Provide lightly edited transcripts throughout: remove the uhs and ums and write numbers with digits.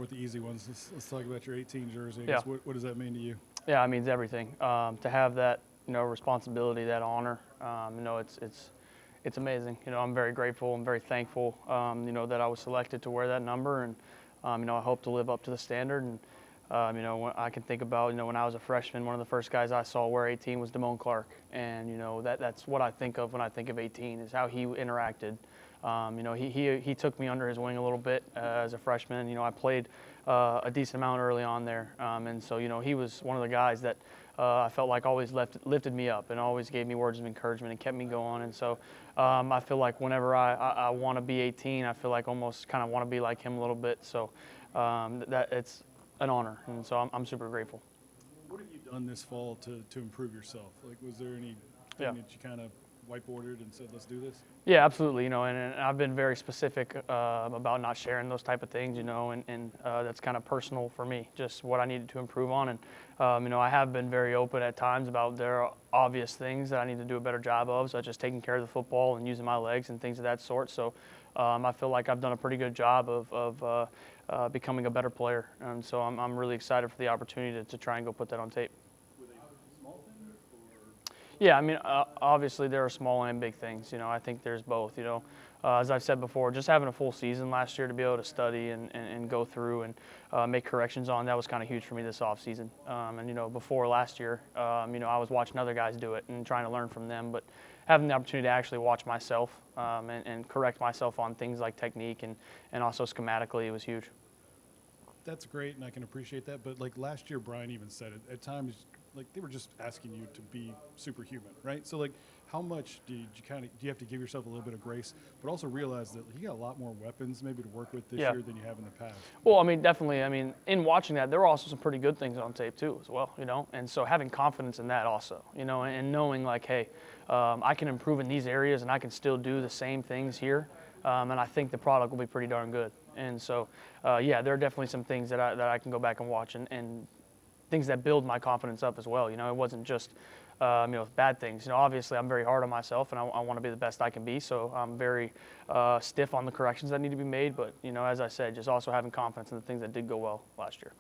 with the easy ones. Let's talk about your 18 jersey. Yeah. What does that mean to you? Yeah, it means everything. To have that, responsibility, that honor, it's amazing. I'm very grateful and very thankful, that I was selected to wear that number, and I hope to live up to the standard. And when I can think about, when I was a freshman, one of the first guys I saw wear 18 was Damone Clark, and that's what I think of when I think of 18 is how he interacted. He took me under his wing a little bit as a freshman. I played a decent amount early on there, and so he was one of the guys that I felt like always lifted me up and always gave me words of encouragement and kept me going. And so I feel like whenever I want to be 18, I feel like almost kind of want to be like him a little bit. So that it's an honor, and so I'm super grateful. What have you done this fall to improve yourself? Like, was there anything that you kind of whiteboarded and said, let's do this? Yeah, absolutely. And I've been very specific about not sharing those type of things, and that's kind of personal for me, just what I needed to improve on. And, I have been very open at times about there are obvious things that I need to do a better job of, such as taking care of the football and using my legs and things of that sort. So I feel like I've done a pretty good job of becoming a better player. And so I'm really excited for the opportunity to try and go put that on tape. Yeah, obviously there are small and big things. I think there's both. As I've said before, just having a full season last year to be able to study and go through and make corrections on, that was kind of huge for me this offseason. And before last year, I was watching other guys do it and trying to learn from them, but having the opportunity to actually watch myself and correct myself on things like technique and also schematically, it was huge. That's great, and I can appreciate that. But like last year, Brian even said it. At times, like they were just asking you to be superhuman, right? So like, how much do you have to give yourself a little bit of grace, but also realize that you got a lot more weapons maybe to work with this year than you have in the past? Well, definitely. In watching that, there were also some pretty good things on tape too, as well. And so having confidence in that also, and knowing like, hey, I can improve in these areas, and I can still do the same things here, and I think the product will be pretty darn good. And so, there are definitely some things that I can go back and watch and things that build my confidence up as well. It wasn't just, bad things. Obviously I'm very hard on myself, and I want to be the best I can be. So I'm very stiff on the corrections that need to be made. But, as I said, just also having confidence in the things that did go well last year.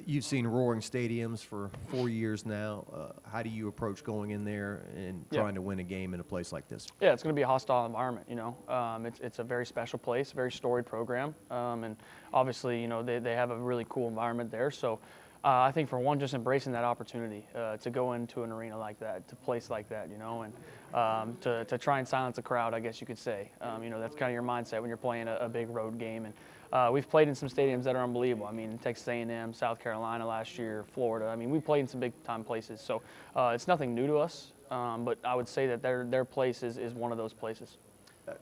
You've seen roaring stadiums for 4 years now. How do you approach going in there and trying to win a game in a place like this? Yeah, it's going to be a hostile environment. It's a very special place, a very storied program, and obviously, they have a really cool environment there. So I think for one, just embracing that opportunity to go into an arena like that, to place like that, and to try and silence a crowd, I guess you could say. That's kind of your mindset when you're playing a big road game. And we've played in some stadiums that are unbelievable. Texas A&M, South Carolina last year, Florida. We played in some big-time places. So it's nothing new to us, but I would say that their place is one of those places.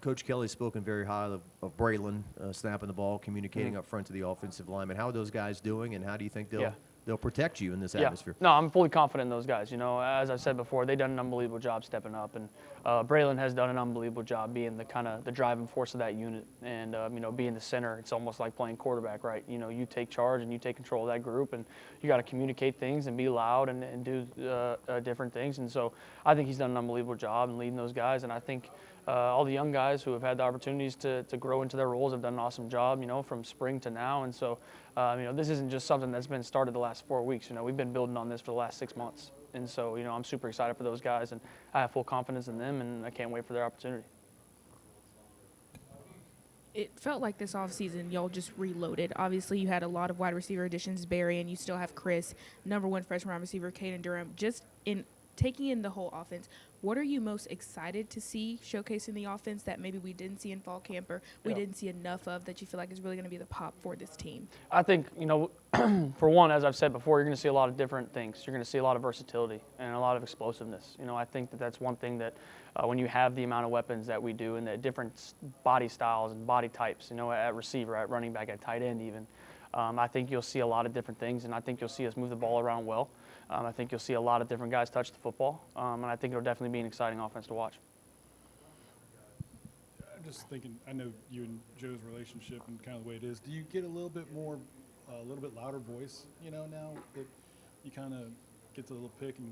Coach Kelly's spoken very highly of Braylon snapping the ball, communicating up front to the offensive lineman. How are those guys doing, and how do you think they'll protect you in this atmosphere? No, I'm fully confident in those guys. As I've said before, they've done an unbelievable job stepping up, and Braylon has done an unbelievable job being the driving force of that unit, and being the center. It's almost like playing quarterback, right? You take charge and you take control of that group, and you got to communicate things and be loud and do different things. And so I think he's done an unbelievable job in leading those guys, and I think all the young guys who have had the opportunities to grow into their roles have done an awesome job, from spring to now. And so, this isn't just something that's been started the last 4 weeks. We've been building on this for the last 6 months. And so, I'm super excited for those guys, and I have full confidence in them, and I can't wait for their opportunity. It felt like this offseason y'all just reloaded. Obviously, you had a lot of wide receiver additions, Barry, and you still have Chris, number one freshman wide receiver, Caden Durham. Just in taking in the whole offense, what are you most excited to see showcasing the offense that maybe we didn't see in fall camp or we didn't see enough of that you feel like is really going to be the pop for this team? I think, for one, as I've said before, you're going to see a lot of different things. You're going to see a lot of versatility and a lot of explosiveness. I think that's one thing that when you have the amount of weapons that we do and the different body styles and body types, at receiver, at running back, at tight end even, I think you'll see a lot of different things, and I think you'll see us move the ball around well. I think you'll see a lot of different guys touch the football, and I think it'll definitely be an exciting offense to watch. I'm just thinking, I know you and Joe's relationship and kind of the way it is. Do you get a little bit louder voice, now that you kind of get to the little pick and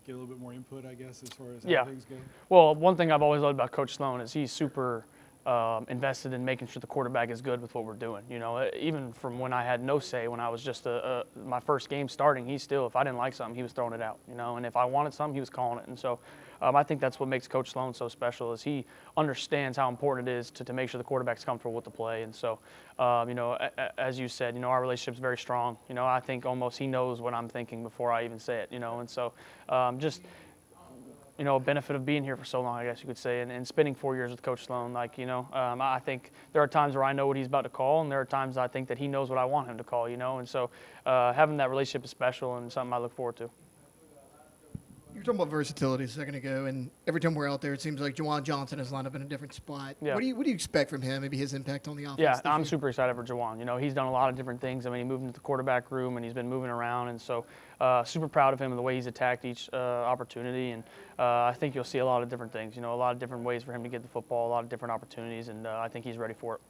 get a little bit more input, I guess, as far as how things go? Well, one thing I've always loved about Coach Sloan is he's super invested in making sure the quarterback is good with what we're doing. You know, even from when I had no say, when I was just my first game starting, he still, if I didn't like something, he was throwing it out. You know, and if I wanted something, he was calling it. And so I think that's what makes Coach Sloan so special, is he understands how important it is to make sure the quarterback's comfortable with the play. And so, you know, as you said, you know, our relationship's very strong. You know, I think almost he knows what I'm thinking before I even say it. You know, and so just, you know, a benefit of being here for so long, I guess you could say, and spending 4 years with Coach Sloan. Like, you know, I think there are times where I know what he's about to call, and there are times I think that he knows what I want him to call, you know. And so having that relationship is special and something I look forward to. You were talking about versatility a second ago, and every time we're out there, it seems like Juwan Johnson has lined up in a different spot. Yeah. What do you expect from him? Maybe his impact on the offense? Yeah, this I'm year? super excited for Juwan. You know, he's done a lot of different things. I mean, he moved into the quarterback room, and he's been moving around, and so super proud of him and the way he's attacked each opportunity. And I think you'll see a lot of different things. You know, a lot of different ways for him to get the football, a lot of different opportunities, and I think he's ready for it.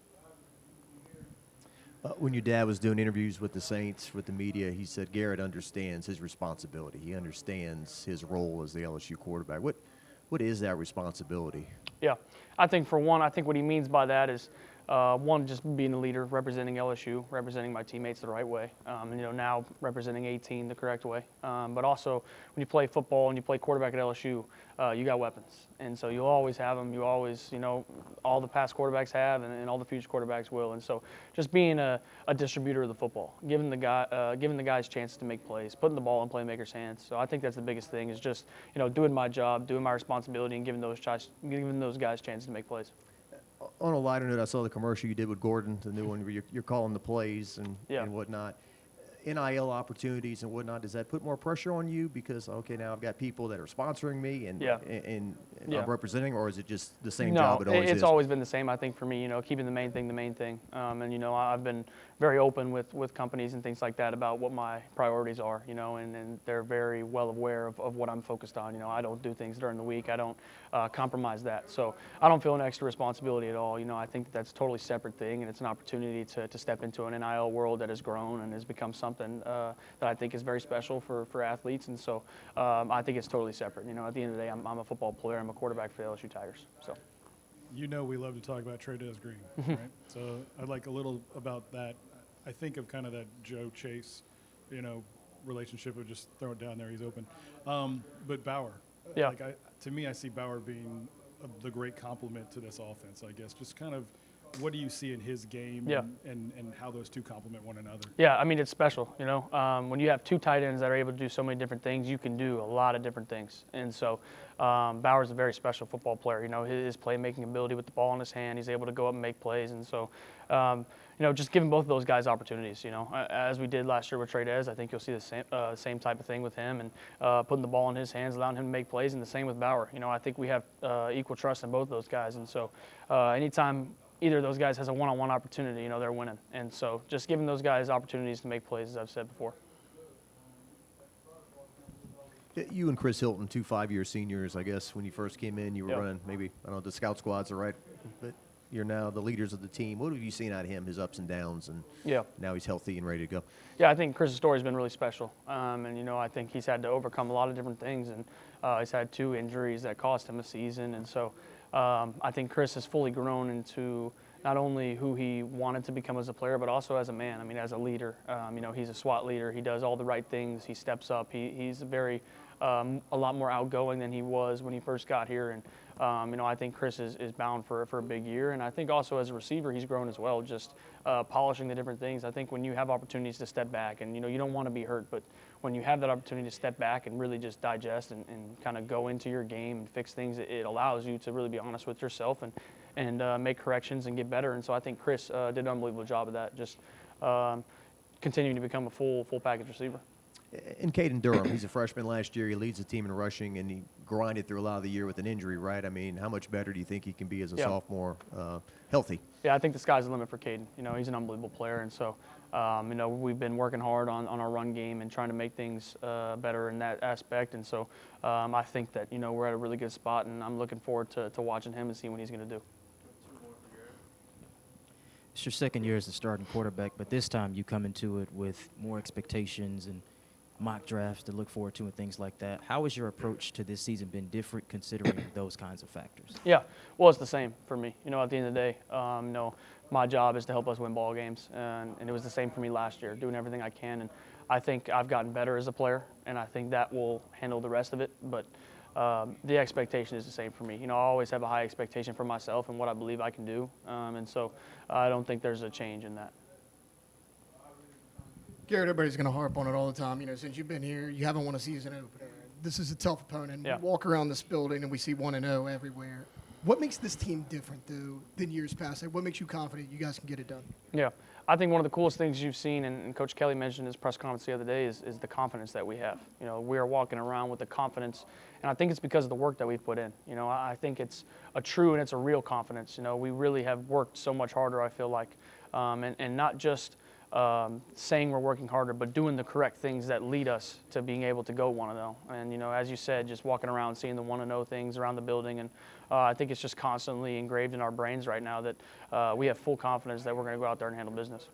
When your dad was doing interviews with the Saints, with the media, he said Garrett understands his responsibility. He understands his role as the LSU quarterback. What is that responsibility? Yeah, I think for one, I think what he means by that is one, just being a leader, representing LSU, representing my teammates the right way, and, you know, now representing 18 the correct way. But also, when you play football and you play quarterback at LSU, you got weapons, and so you'll always have them. You always, you know, all the past quarterbacks have, and all the future quarterbacks will. And so, just being a distributor of the football, giving the guys chances to make plays, putting the ball in playmakers' hands. So I think that's the biggest thing, is just, you know, doing my job, doing my responsibility, and giving those guys chances to make plays. On a lighter note, I saw the commercial you did with Gordon, the new one where you're calling the plays and whatnot. NIL opportunities and whatnot, does that put more pressure on you because, okay, now I've got people that are sponsoring me and I'm representing, or is it just the same job it always is? It's always been the same, I think, for me, you know, keeping the main thing. And, you know, I've been very open with companies and things like that about what my priorities are, you know, and they're very well aware of what I'm focused on. You know, I don't do things during the week. I don't compromise that. So I don't feel an extra responsibility at all. You know, I think that's a totally separate thing, and it's an opportunity to step into an NIL world that has grown and has become something that I think is very special for athletes. And so I think it's totally separate. You know, at the end of the day, I'm a football player. I'm a quarterback for the LSU Tigers. So. You know, we love to talk about Trey'Dez Green, right? So I'd like a little about that. I think of kind of that Joe Chase, you know, relationship of just throw it down there, he's open. But Bauer, to me, I see Bauer being the great complement to this offense, I guess. Just kind of, what do you see in his game and how those two complement one another? Yeah, I mean, it's special, you know. When you have two tight ends that are able to do so many different things, you can do a lot of different things. And so Bauer's a very special football player. You know, his playmaking ability with the ball in his hand, he's able to go up and make plays. And so, you know, just giving both of those guys opportunities, you know. As we did last year with Trey'Dez, I think you'll see the same type of thing with him, and putting the ball in his hands, allowing him to make plays, and the same with Bauer. You know, I think we have equal trust in both those guys. And so anytime either of those guys has a one-on-one opportunity, you know, they're winning. And so just giving those guys opportunities to make plays, as I've said before. You and Chris Hilton, 2 5-year seniors, I guess, when you first came in, you were running maybe, I don't know, the scout squads are right, but you're now the leaders of the team. What have you seen out of him, his ups and downs, and now he's healthy and ready to go? Yeah, I think Chris's story has been really special. And, you know, I think he's had to overcome a lot of different things, and he's had 2 injuries that cost him a season. And so I think Chris has fully grown into not only who he wanted to become as a player, but also as a man. I mean, as a leader. You know, he's a SWAT leader. He does all the right things. He steps up. He's very a lot more outgoing than he was when he first got here. And, you know, I think Chris is bound for a big year. And I think also as a receiver, he's grown as well, just polishing the different things. I think when you have opportunities to step back, and, you know, you don't want to be hurt, but when you have that opportunity to step back and really just digest and kind of go into your game and fix things, it allows you to really be honest with yourself and make corrections and get better. And so I think Chris did an unbelievable job of that, just continuing to become a full package receiver. And Caden Durham, he's a freshman last year. He leads the team in rushing, and he grinded through a lot of the year with an injury, right? I mean, how much better do you think he can be as a sophomore, healthy? Yeah, I think the sky's the limit for Caden. You know, he's an unbelievable player, and so, you know, we've been working hard on our run game and trying to make things better in that aspect. And so I think that, you know, we're at a really good spot, and I'm looking forward to watching him and seeing what he's going to do. It's your second year as a starting quarterback, but this time you come into it with more expectations and mock drafts to look forward to and things like that. How has your approach to this season been different considering those kinds of factors? Yeah, well, it's the same for me. At the end of the day, my job is to help us win ball games, and it was the same for me last year, doing everything I can. And I think I've gotten better as a player, and I think that will handle the rest of it. But the expectation is the same for me. I always have a high expectation for myself and what I believe I can do, and so I don't think there's a change in that. Garrett, everybody's going to harp on it all the time. Since you've been here, you haven't won a season opener. This is a tough opponent. Yeah. We walk around this building and we see 1-0 everywhere. What makes this team different, though, than years past? What makes you confident you guys can get it done? Yeah, I think one of the coolest things you've seen, and Coach Kelly mentioned in his press conference the other day, is the confidence that we have. We are walking around with the confidence, and I think it's because of the work that we've put in. I think it's a true and it's a real confidence. We really have worked so much harder, I feel like, and not just saying we're working harder, but doing the correct things that lead us to being able to go 1-0. And, as you said, just walking around seeing the 1-0 things around the building. And I think it's just constantly engraved in our brains right now that we have full confidence that we're going to go out there and handle business.